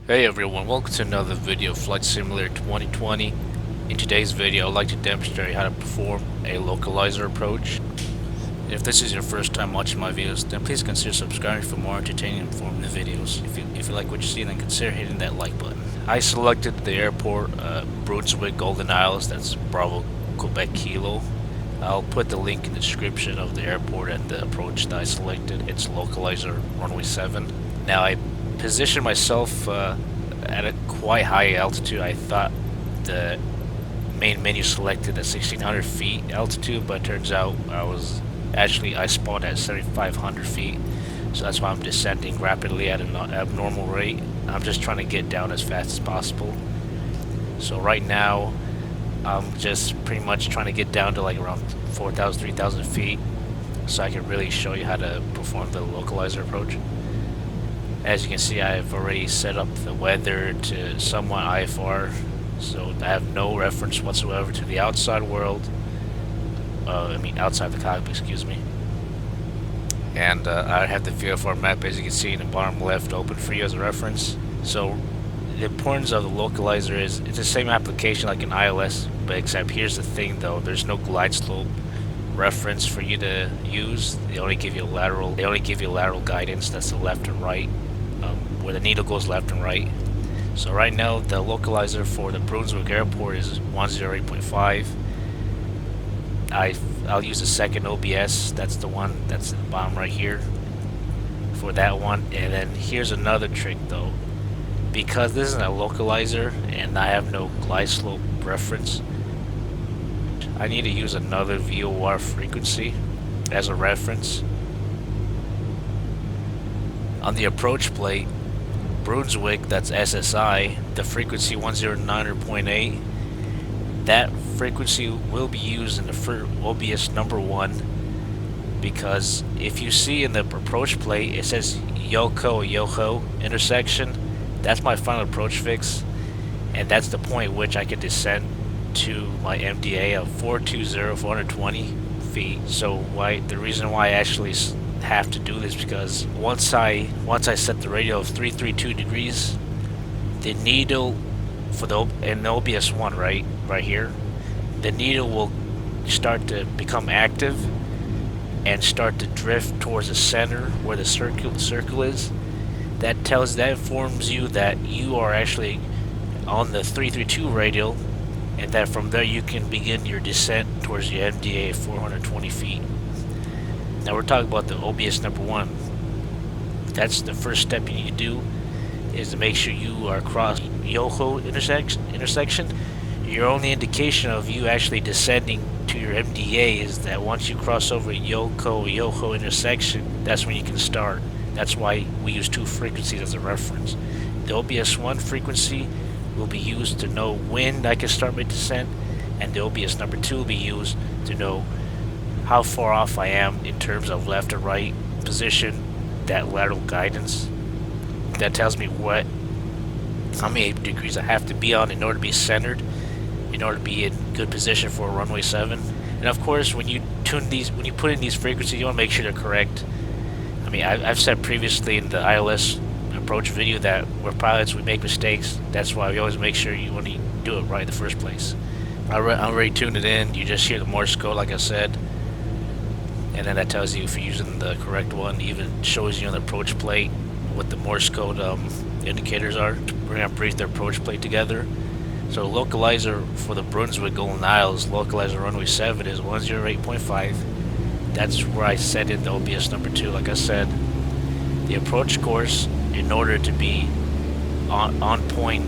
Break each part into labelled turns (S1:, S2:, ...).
S1: Hey everyone, welcome to another video of Flight Simulator 2020. In today's video, I'd like to demonstrate how to perform a localizer approach. If this is your first time watching my videos, then please consider subscribing for more entertaining and informative videos. If you like what you see, then consider hitting that like button. I selected the airport, Brunswick Golden Isles, that's Bravo Quebec Kilo. I'll put the link in the description of the airport and the approach that I selected. It's localizer Runway 7. Now I position myself at a quite high altitude. I thought the main menu selected at 1600 feet altitude, but it turns out I spawned at 7500 feet, so that's why I'm descending rapidly at an abnormal rate. I'm just trying to get down as fast as possible. So right now I'm just pretty much trying to get down to like around 4,000, 3,000 feet so I can really show you how to perform the localizer approach. As you can see, I've already set up the weather to somewhat IFR, so I have no reference whatsoever to the outside world. Outside the cockpit, excuse me. And I have the VFR map, as you can see in the bottom left, open for you as a reference. So the importance of the localizer is it's the same application like an ILS, but except here's the thing though, there's no glide slope reference for you to use. They only give you lateral guidance, that's the left and right, where the needle goes left and right. So right now the localizer for the Brunswick Airport is 108.5. I'll use the second OBS, that's the one that's in the bottom right here for that one. And then here's another trick though, because this isn't a localizer and I have no glide slope reference, I need to use another VOR frequency as a reference. On the approach plate, Brunswick, that's SSI, the frequency 109.8, that frequency will be used in the first OBS number 1, because if you see in the approach plate it says Yoho intersection, that's my final approach fix, and that's the point which I can descend to my MDA of 420 feet. So the reason why I actually have to do this, because once I set the radio of 332 degrees, the needle for the OBS 1 right here, the needle will start to become active and start to drift towards the center where the circle is. That informs you that you are actually on the 332 radial, and that from there you can begin your descent towards your MDA 420 feet. Now we're talking about the OBS number 1. That's the first step you need to do, is to make sure you are across Yoho intersection. Your only indication of you actually descending to your MDA is that once you cross over Yoho intersection, that's when you can start. That's why we use 2 frequencies as a reference. The OBS 1 frequency will be used to know when I can start my descent, and the OBS number 2 will be used to know how far off I am in terms of left or right position, that lateral guidance. That tells me how many degrees I have to be on in order to be centered, in order to be in good position for runway 7. And of course, when you put in these frequencies, you want to make sure they're correct. I've said previously in the ILS approach video that we're pilots, we make mistakes. That's why we always make sure you want to do it right in the first place. I already tuned it in. You just hear the Morse code, like I said, and then that tells you if you're using the correct one. It even shows you on the approach plate what the Morse code indicators are. We're going to brief the approach plate together. So localizer for the Brunswick Golden Isles, localizer runway 7 is 108.5. That's where I set in the OBS number 2, like I said. The approach course, in order to be on point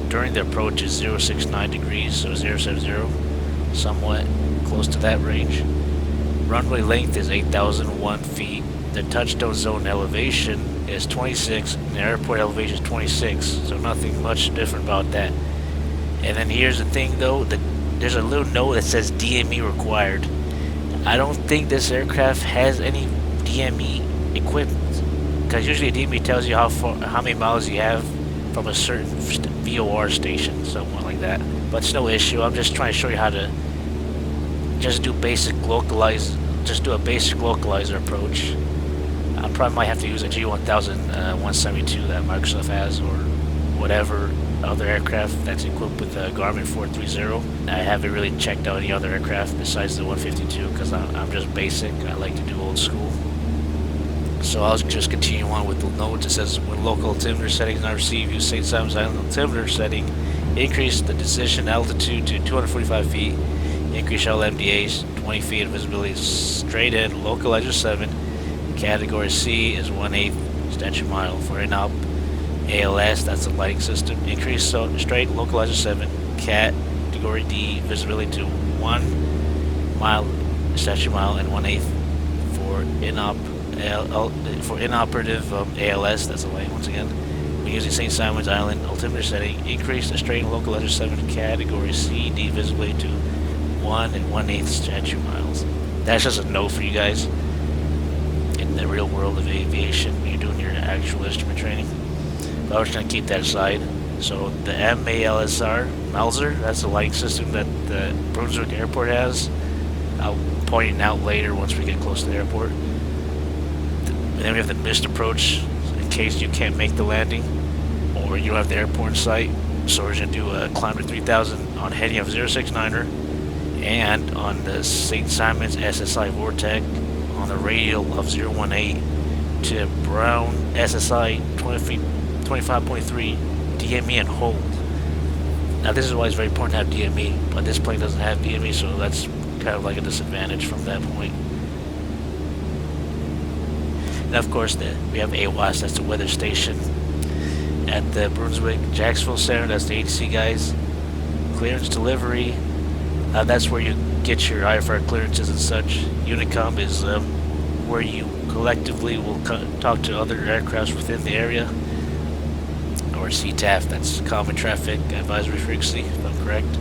S1: during the approach, is 069 degrees, so 070, somewhat close to that range. Runway length is 8,001 feet. The touchdown zone elevation is 26, and the airport elevation is 26, so nothing much different about that. And then here's the thing though, there's a little note that says DME required. I don't think this aircraft has any DME equipment, because usually a DME tells you how many miles you have from a certain VOR station, something like that. But it's no issue. I'm just trying to show you how to just do a basic localizer approach. I probably might have to use a G1000 172 that Microsoft has, or whatever other aircraft that's equipped with a Garmin 430. I haven't really checked out any other aircraft besides the 152 because I'm just basic. I like to do old school. So I'll just continue on with the note. It says, when local altimeter settings not received, use St. Simons Island altimeter setting. Increase the decision altitude to 245 feet. Increase all MDAs 20 feet of visibility straight in. Localizer 7. Category C is 1/8 statute mile. For in-op ALS, that's the lighting system. Increase straight localizer 7. Category D visibility to 1 mile statute mile and 1/8 for inoperative ALS. That's the light once again. We're using St. Simons Island altimeter setting. Increase the straight localizer 7 category C D visibility to 1 and 1/8 statute miles. That's just a note for you guys. In the real world of aviation, when you're doing your actual instrument training. But I was going to keep that aside. So the MALSR, Malzer, that's the lighting system that the Brunswick Airport has. I'll point it out later once we get close to the airport. And then we have the missed approach in case you can't make the landing or you don't have the airport in sight. So we're going to do a climb to 3000 on heading of 069er and on the St. Simons SSI Vortex on the radial of 018 to Brown SSI 25.3 DME and hold. Now this is why it's very important to have DME, but this plane doesn't have DME, so that's kind of like a disadvantage from that point. And of course we have AWAS, that's the weather station. At the Brunswick Jacksonville Center, that's the ATC guys. Clearance delivery, that's where you get your IFR clearances and such. Unicom is where you collectively will talk to other aircrafts within the area. Or CTAF, that's Common Traffic Advisory Frequency, if I'm correct.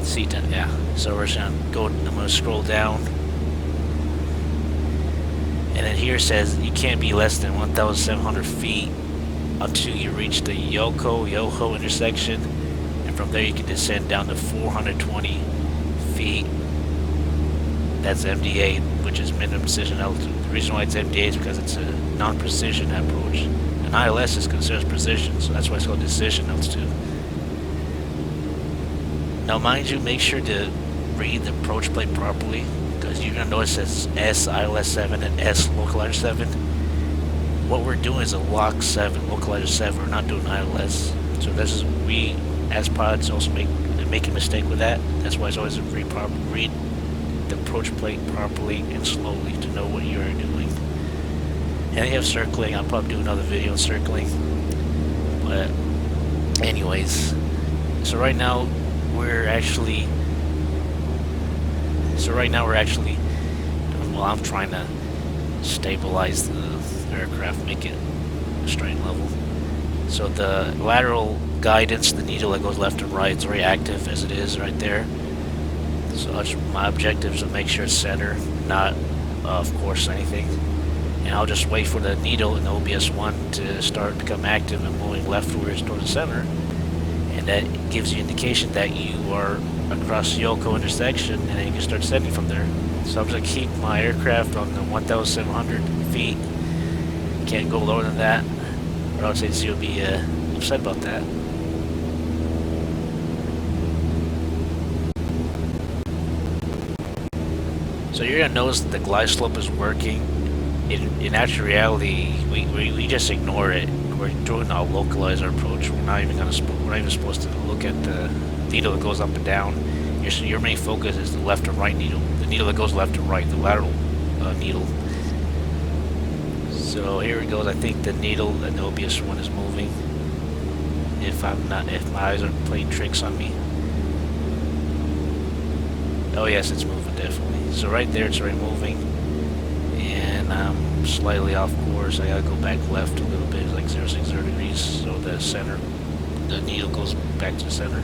S1: CTAF, yeah. So we're gonna go, I'm gonna scroll down. And then here it says you can't be less than 1,700 feet until you reach the Yoho intersection. And from there you can descend down to 420 feet. That's MDA, which is minimum precision altitude. The reason why it's MDA is because it's a non-precision approach. And ILS is considered precision, so that's why it's called decision altitude. Now mind you, make sure to read the approach plate properly, because you're going to notice it says S ILS 7 and S localizer 7. What we're doing is a LOC 7, localizer 7, we're not doing ILS. So this is, we as pilots also make a mistake with that. That's why it's always read the approach plate properly and slowly to know what you are doing. And you have circling. I'll probably do another video on circling. But anyways, so right now we're actually well, I'm trying to stabilize the aircraft, make it straight level. So the lateral guidance, the needle that goes left and right, it's very active as it is right there. So my objective is to make sure it's center, not of course anything. And I'll just wait for the needle in the OBS1 to start to become active and moving leftwards towards the center. And that gives you indication that you are across the Yoko intersection, and then you can start descending from there. So I'm going to keep my aircraft on the 1,700 feet. Can't go lower than that, or I would say you'll be upset about that. So you're going to notice that the glide slope is working. In actual reality, we just ignore it. We're doing our localizer approach. We're not even supposed to look at the needle that goes up and down. Your main focus is the left and right needle. The needle that goes left and right, the lateral needle. So here it goes. I think the needle and the OBS1 is moving. If my eyes are playing tricks on me. Oh yes, it's moving definitely. So right there, it's already moving. And I'm slightly off course. I gotta go back left a little bit, like 060 degrees, so the center, the needle goes back to the center.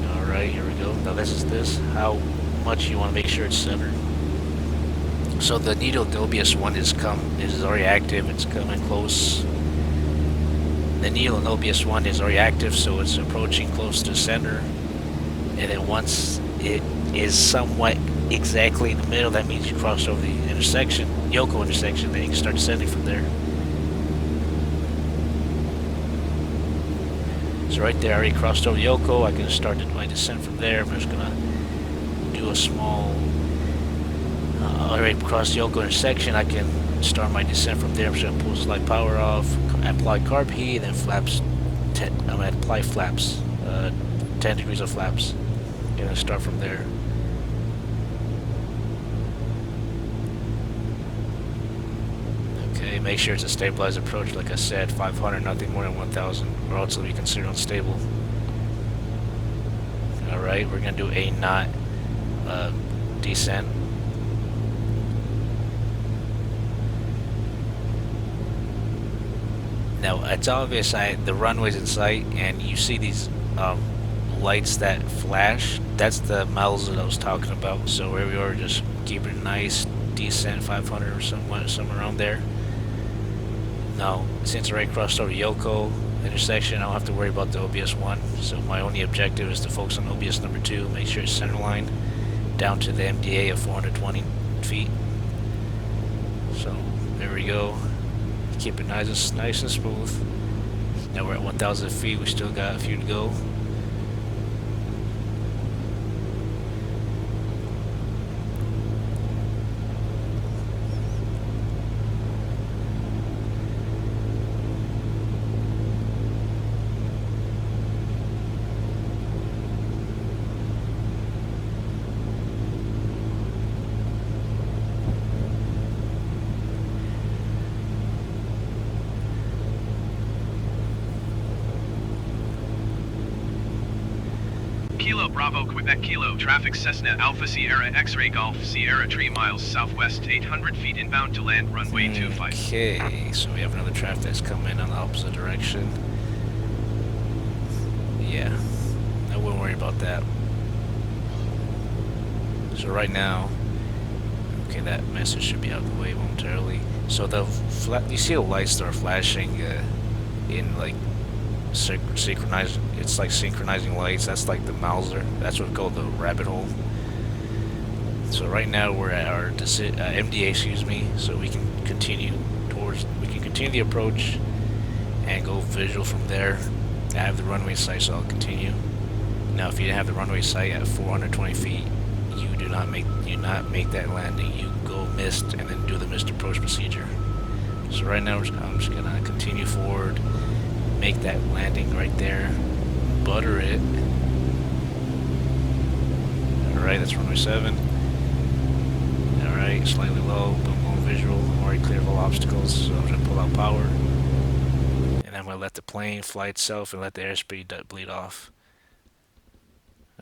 S1: Alright, here we go. Now this is how much you want to make sure it's centered. So the needle, the OBS1 is already active, it's coming close. The needle in OBS1 is already active, so it's approaching close to center. And then once it is somewhat exactly in the middle, that means you crossed over the intersection, Yoko intersection, then you can start descending from there. So right there, I already crossed over Yoko. I can start my descent from there. I'm just gonna do a small. I already crossed the Yoko intersection. I can start my descent from there. I'm just gonna pull slide power off, apply carb heat, and then flaps. I'm gonna apply flaps. 10 degrees of flaps. Gonna start from there. Okay, make sure it's a stabilized approach. Like I said, 500, nothing more than 1,000, or else it'll be considered unstable. Alright, we're gonna do a knot descent. Now, it's obvious the runway's in sight, and you see these lights that flash. That's the models that I was talking about. So where we are, just keep it nice, descent 500 or somewhere around there. Now, since I already crossed over Yoko intersection, I don't have to worry about the OBS 1. So my only objective is to focus on OBS number 2, make sure it's centerline down to the MDA of 420 feet. So there we go. Keep it nice and smooth. Now we're at 1,000 feet. We still got a few to go.
S2: Kilo Bravo Quebec Kilo traffic Cessna Alpha Sierra X-Ray Golf Sierra 3 miles southwest 800 feet inbound to land runway 25.
S1: Okay, so we have another traffic that's coming on the opposite direction. Yeah, I wouldn't worry about that. So right now, okay, that message should be out of the way momentarily. So you see the lights start flashing in like synchronized. It's like synchronizing lights. That's like the Mauser. That's what's called the rabbit hole. So right now we're at our MDA, excuse me. So we can continue the approach and go visual from there. I have the runway sight, so I'll continue. Now, if you didn't have the runway sight at 420 feet, you do not make that landing. You go missed and then do the missed approach procedure. So right now I'm just gonna continue forward. Make that landing right there, butter it. Alright, that's runway 7. Alright, slightly low, but more visual. I'm already clear of all obstacles, so I'm going to pull out power. And I'm going to let the plane fly itself and let the airspeed bleed off.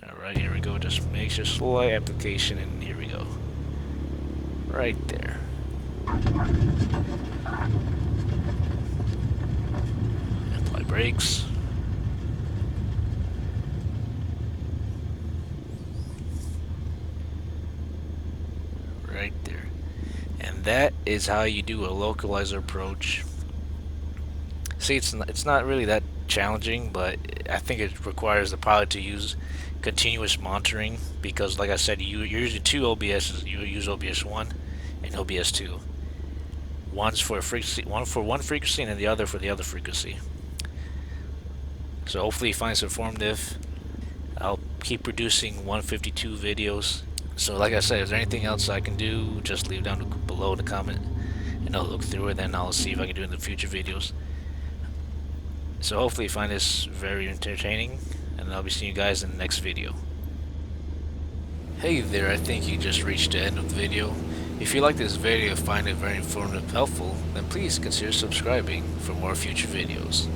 S1: Alright, here we go. Just make sure slow application, and here we go. Right there. Apply brakes. Right there. And that is how you do a localizer approach. See, it's not really that challenging, but I think it requires the pilot to use continuous monitoring, because like I said, you're using two OBSs. You use OBS 1 and OBS 2. One's for one frequency and then the other for the other frequency. So hopefully you find this informative. I'll keep producing 152 videos. So like I said, is there anything else I can do, just leave down below the comment and I'll look through it, then I'll see if I can do it in the future videos. So hopefully you find this very entertaining, and I'll be seeing you guys in the next video. Hey there, I think you just reached the end of the video. If you like this video and find it very informative and helpful, then please consider subscribing for more future videos.